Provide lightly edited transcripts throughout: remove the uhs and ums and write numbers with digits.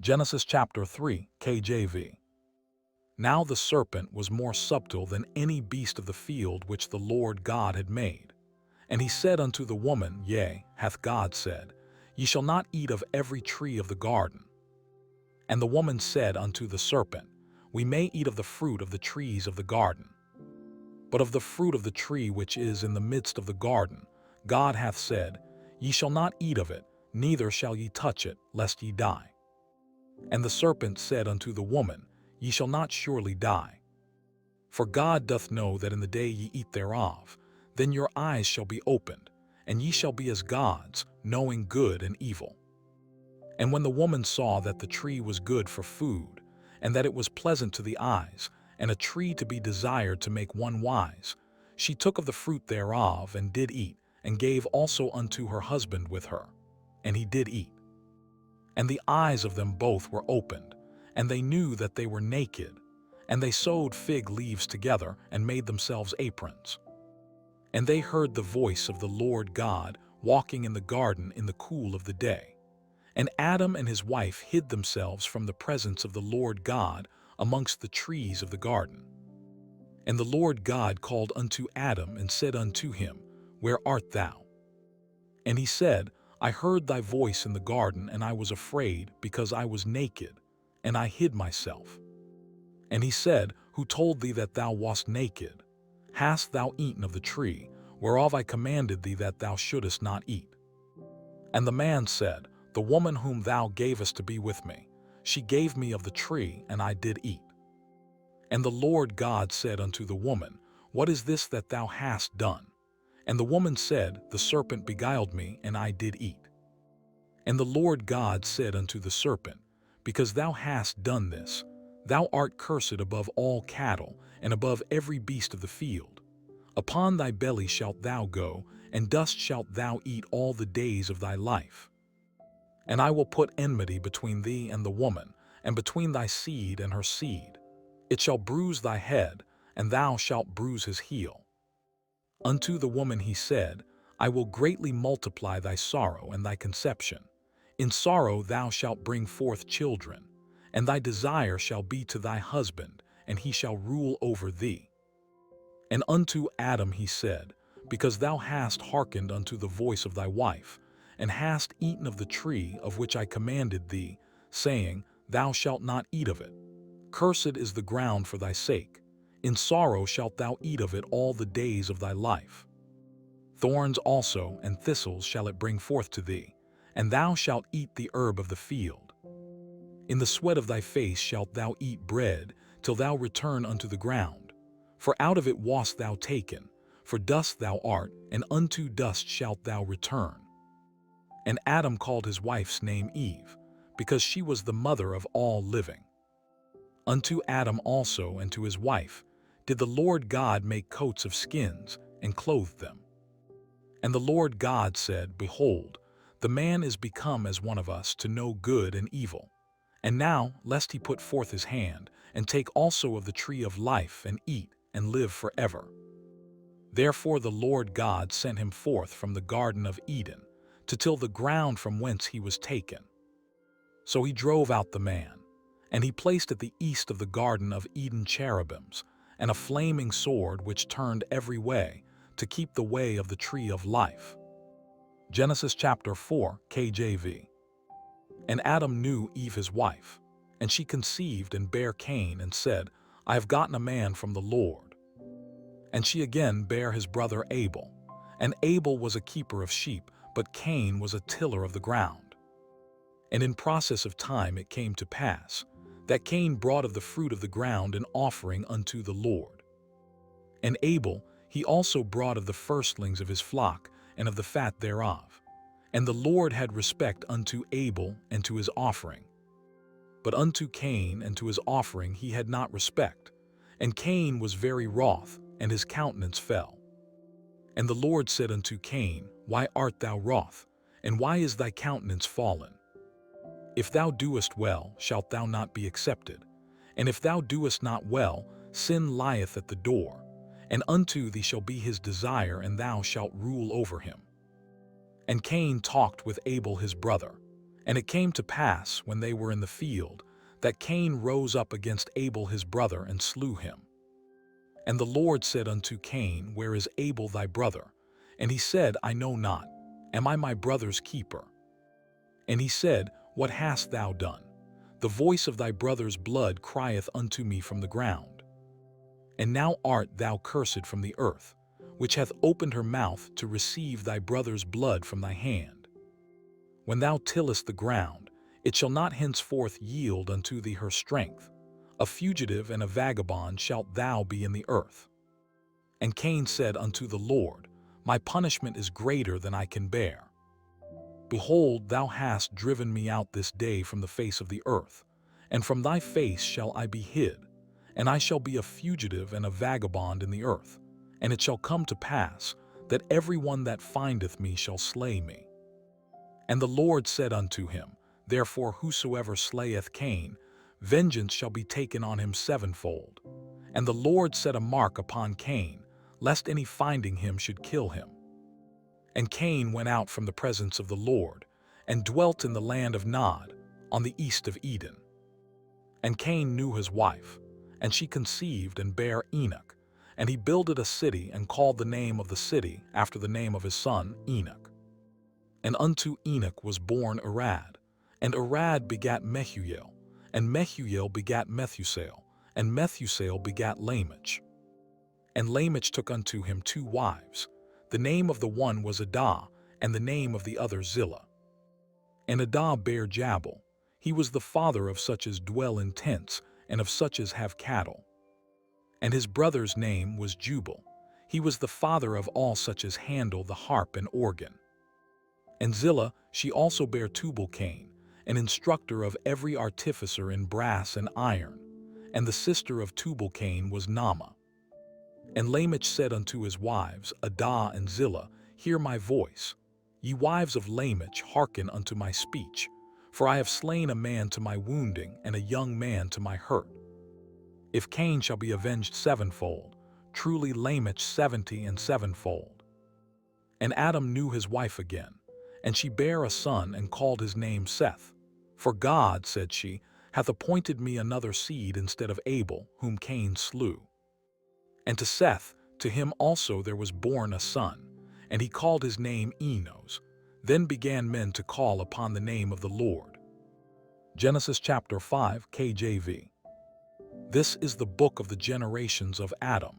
Genesis chapter 3, KJV. Now the serpent was more subtle than any beast of the field which the Lord God had made. And he said unto the woman, Yea, hath God said, Ye shall not eat of every tree of the garden. And the woman said unto the serpent, We may eat of the fruit of the trees of the garden. But of the fruit of the tree which is in the midst of the garden, God hath said, Ye shall not eat of it, neither shall ye touch it, lest ye die. And the serpent said unto the woman, Ye shall not surely die. For God doth know that in the day ye eat thereof, then your eyes shall be opened, and ye shall be as gods, knowing good and evil. And when the woman saw that the tree was good for food, and that it was pleasant to the eyes, and a tree to be desired to make one wise, she took of the fruit thereof, and did eat, and gave also unto her husband with her. And he did eat. And the eyes of them both were opened, and they knew that they were naked. And they sewed fig leaves together, and made themselves aprons. And they heard the voice of the Lord God walking in the garden in the cool of the day. And Adam and his wife hid themselves from the presence of the Lord God amongst the trees of the garden. And the Lord God called unto Adam, and said unto him, Where art thou? And he said, I heard thy voice in the garden, and I was afraid, because I was naked, and I hid myself. And he said, Who told thee that thou wast naked? Hast thou eaten of the tree, whereof I commanded thee that thou shouldest not eat? And the man said, The woman whom thou gavest to be with me, she gave me of the tree, and I did eat. And the Lord God said unto the woman, What is this that thou hast done? And the woman said, The serpent beguiled me, and I did eat. And the Lord God said unto the serpent, Because thou hast done this, thou art cursed above all cattle, and above every beast of the field. Upon thy belly shalt thou go, and dust shalt thou eat all the days of thy life. And I will put enmity between thee and the woman, and between thy seed and her seed. It shall bruise thy head, and thou shalt bruise his heel. Unto the woman he said, I will greatly multiply thy sorrow and thy conception. In sorrow thou shalt bring forth children, and thy desire shall be to thy husband, and he shall rule over thee. And unto Adam he said, Because thou hast hearkened unto the voice of thy wife, and hast eaten of the tree of which I commanded thee, saying, Thou shalt not eat of it. Cursed is the ground for thy sake. In sorrow shalt thou eat of it all the days of thy life. Thorns also and thistles shall it bring forth to thee, and thou shalt eat the herb of the field. In the sweat of thy face shalt thou eat bread, till thou return unto the ground. For out of it wast thou taken, for dust thou art, and unto dust shalt thou return. And Adam called his wife's name Eve, because she was the mother of all living. Unto Adam also and to his wife did the Lord God make coats of skins, and clothed them. And the Lord God said, Behold, the man is become as one of us to know good and evil. And now, lest he put forth his hand, and take also of the tree of life, and eat, and live forever. Therefore the Lord God sent him forth from the garden of Eden, to till the ground from whence he was taken. So he drove out the man, and he placed at the east of the garden of Eden cherubims, and a flaming sword which turned every way, to keep the way of the tree of life. Genesis chapter 4, KJV. And Adam knew Eve his wife, and she conceived and bare Cain, and said, I have gotten a man from the Lord. And she again bare his brother Abel. And Abel was a keeper of sheep, but Cain was a tiller of the ground. And in process of time it came to pass, that Cain brought of the fruit of the ground an offering unto the Lord. And Abel he also brought of the firstlings of his flock, and of the fat thereof. And the Lord had respect unto Abel and to his offering. But unto Cain and to his offering he had not respect. And Cain was very wroth, and his countenance fell. And the Lord said unto Cain, Why art thou wroth, and why is thy countenance fallen? If thou doest well, shalt thou not be accepted. And if thou doest not well, sin lieth at the door, and unto thee shall be his desire, and thou shalt rule over him. And Cain talked with Abel his brother, And it came to pass, when they were in the field, that Cain rose up against Abel his brother and slew him. And the Lord said unto Cain, Where is Abel thy brother? And he said, I know not. Am I my brother's keeper? And he said, What hast thou done? The voice of thy brother's blood crieth unto me from the ground. And now art thou cursed from the earth, which hath opened her mouth to receive thy brother's blood from thy hand. When thou tillest the ground, it shall not henceforth yield unto thee her strength. A fugitive and a vagabond shalt thou be in the earth. And Cain said unto the Lord, My punishment is greater than I can bear. Behold, thou hast driven me out this day from the face of the earth, and from thy face shall I be hid, and I shall be a fugitive and a vagabond in the earth. And it shall come to pass, that every one that findeth me shall slay me. And the Lord said unto him, Therefore whosoever slayeth Cain, vengeance shall be taken on him sevenfold. And the Lord set a mark upon Cain, lest any finding him should kill him. And Cain went out from the presence of the Lord, and dwelt in the land of Nod, on the east of Eden. And Cain knew his wife, and she conceived and bare Enoch. And he builded a city, and called the name of the city after the name of his son Enoch. And unto Enoch was born Arad, and Arad begat Mehuel, and Mehuel begat Methusael, and Methusael begat Lamech. And Lamech took unto him 2 wives. The name of the one was Adah, and the name of the other Zillah. And Adah bare Jabal. He was the father of such as dwell in tents, and of such as have cattle. And his brother's name was Jubal. He was the father of all such as handle the harp and organ. And Zillah, she also bare Tubal-Cain, an instructor of every artificer in brass and iron. And the sister of Tubal-Cain was Naamah. And Lamech said unto his wives, Adah and Zillah, Hear my voice. Ye wives of Lamech, hearken unto my speech. For I have slain a man to my wounding, and a young man to my hurt. If Cain shall be avenged sevenfold, truly Lamech 70 and sevenfold. And Adam knew his wife again, and she bare a son, and called his name Seth. For God, said she, hath appointed me another seed instead of Abel, whom Cain slew. And to Seth, to him also there was born a son, and he called his name Enos. Then began men to call upon the name of the Lord. Genesis chapter 5, KJV. This is the book of the generations of Adam.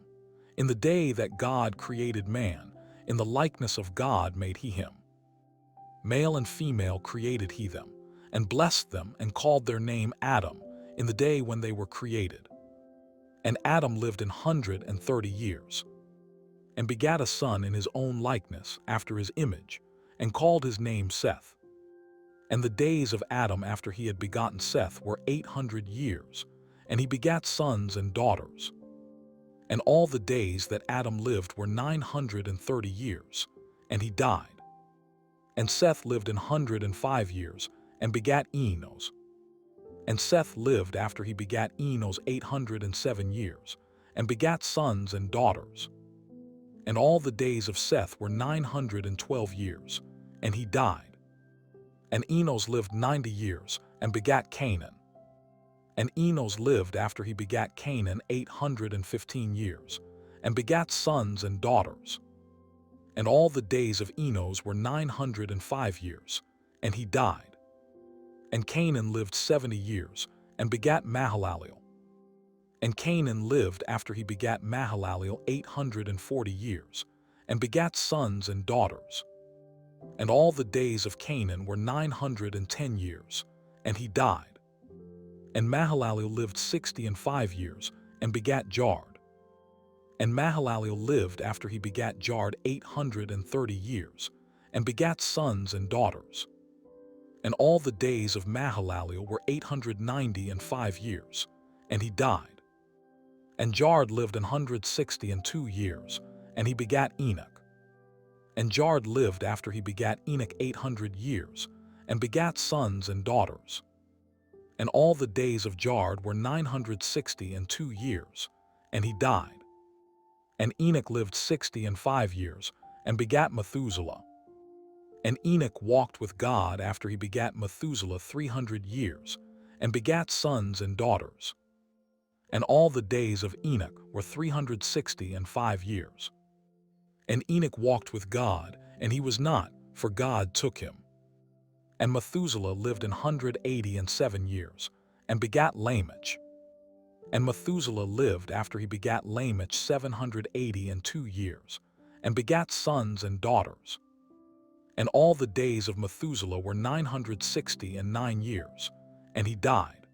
In the day that God created man, in the likeness of God made he him. Male and female created he them, and blessed them, and called their name Adam, in the day when they were created. And Adam lived 130 years, and begat a son in his own likeness, after his image, and called his name Seth. And the days of Adam after he had begotten Seth were 800 years, and he begat sons and daughters. And all the days that Adam lived were 930 years, and he died. And Seth lived 105 years, and begat Enos. And Seth lived after he begat Enos 807 years, and begat sons and daughters. And all the days of Seth were 912 years, and he died. And Enos lived 90 years, and begat Canaan. And Enos lived after he begat Canaan 815 years, and begat sons and daughters. And all the days of Enos were 905 years, and he died. And Canaan lived 70 years, and begat Mahalalel. And Canaan lived after he begat Mahalalel 840 years, and begat sons and daughters. And all the days of Canaan were 910 years, and he died. And Mahalalel lived 65 years, and begat Jard. And Mahalalel lived after he begat Jard 830 years, and begat sons and daughters. And all the days of Mahalalel were 895 years, and he died. And Jard lived 162 years, and he begat Enoch. And Jard lived after he begat Enoch 800 years, and begat sons and daughters. And all the days of Jard were 962 years, and he died. And Enoch lived 65 years, and begat Methuselah. And Enoch walked with God after he begat Methuselah 300 years, and begat sons and daughters. And all the days of Enoch were 365 years. And Enoch walked with God, and he was not, for God took him. And Methuselah lived 187 years, and begat Lamech. And Methuselah lived after he begat Lamech 782 years, and begat sons and daughters. And all the days of Methuselah were 969 years, and he died.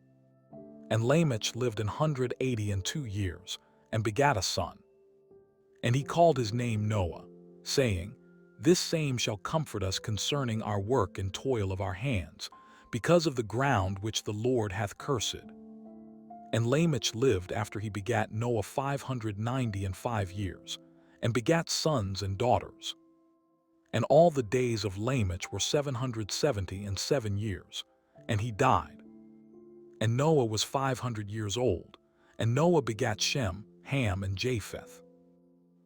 And Lamech lived 182 years, and begat a son. And he called his name Noah, saying, This same shall comfort us concerning our work and toil of our hands, because of the ground which the Lord hath cursed. And Lamech lived after he begat Noah 595 years, and begat sons and daughters. And all the days of Lamech were 777 years, and he died. And Noah was 500 years old, and Noah begat Shem, Ham, and Japheth.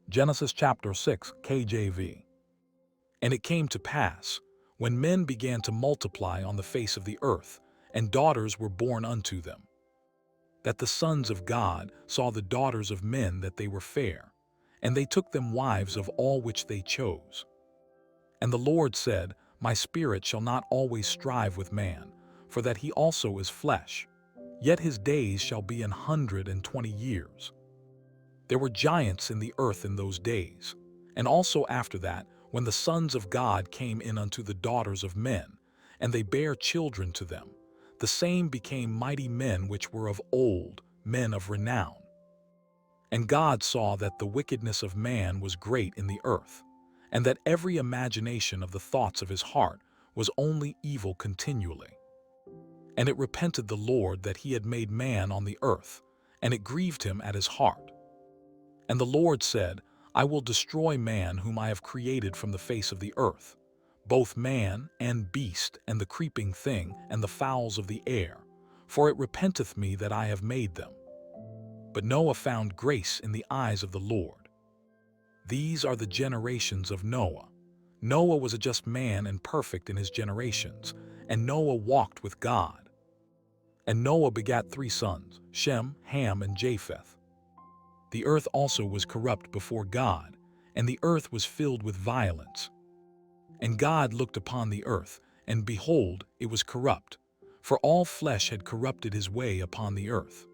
Genesis chapter 6, KJV. And it came to pass, when men began to multiply on the face of the earth, and daughters were born unto them, that the sons of God saw the daughters of men that they were fair, and they took them wives of all which they chose. And the Lord said, My spirit shall not always strive with man, for that he also is flesh, yet his days shall be 120 years. There were giants in the earth in those days, and also after that, when the sons of God came in unto the daughters of men, and they bare children to them, the same became mighty men which were of old, men of renown. And God saw that the wickedness of man was great in the earth, and that every imagination of the thoughts of his heart was only evil continually. And it repented the Lord that he had made man on the earth, and it grieved him at his heart. And the Lord said, I will destroy man whom I have created from the face of the earth, both man and beast and the creeping thing and the fowls of the air, for it repenteth me that I have made them. But Noah found grace in the eyes of the Lord. These are the generations of Noah. Noah was a just man and perfect in his generations, and Noah walked with God. And Noah begat 3 sons, Shem, Ham, and Japheth. The earth also was corrupt before God, and the earth was filled with violence. And God looked upon the earth, and behold, it was corrupt, for all flesh had corrupted his way upon the earth.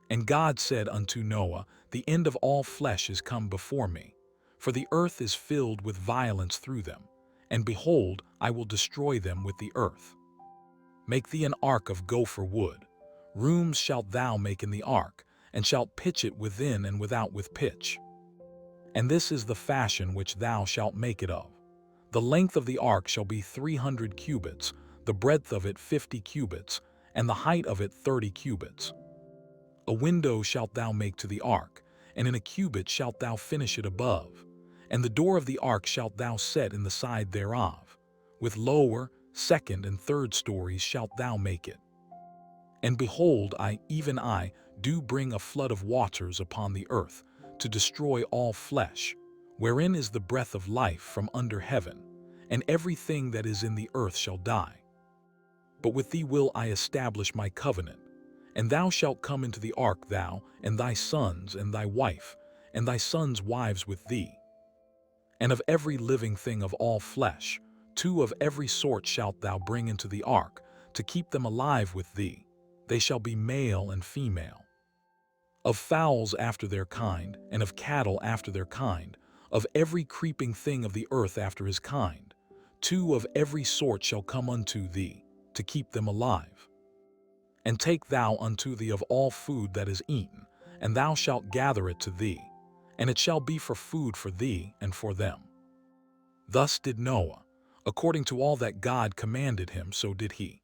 And God said unto Noah, The end of all flesh is come before me, for the earth is filled with violence through them, and behold, I will destroy them with the earth. Make thee an ark of gopher wood. Rooms shalt thou make in the ark, and shalt pitch it within and without with pitch. And this is the fashion which thou shalt make it of. The length of the ark shall be 300 cubits, the breadth of it 50 cubits, and the height of it 30 cubits. A window shalt thou make to the ark, and in a cubit shalt thou finish it above. And the door of the ark shalt thou set in the side thereof. With lower, second, and third stories shalt thou make it. And behold, I, even I, do bring a flood of waters upon the earth, to destroy all flesh, wherein is the breath of life from under heaven, and everything that is in the earth shall die. But with thee will I establish my covenant, and thou shalt come into the ark, thou, and thy sons, and thy wife, and thy sons' wives with thee. And of every living thing of all flesh, 2 of every sort shalt thou bring into the ark, to keep them alive with thee. They shall be male and female. Of fowls after their kind, and of cattle after their kind, of every creeping thing of the earth after his kind, 2 of every sort shall come unto thee, to keep them alive. And take thou unto thee of all food that is eaten, and thou shalt gather it to thee, and it shall be for food for thee and for them. Thus did Noah. According to all that God commanded him, so did he.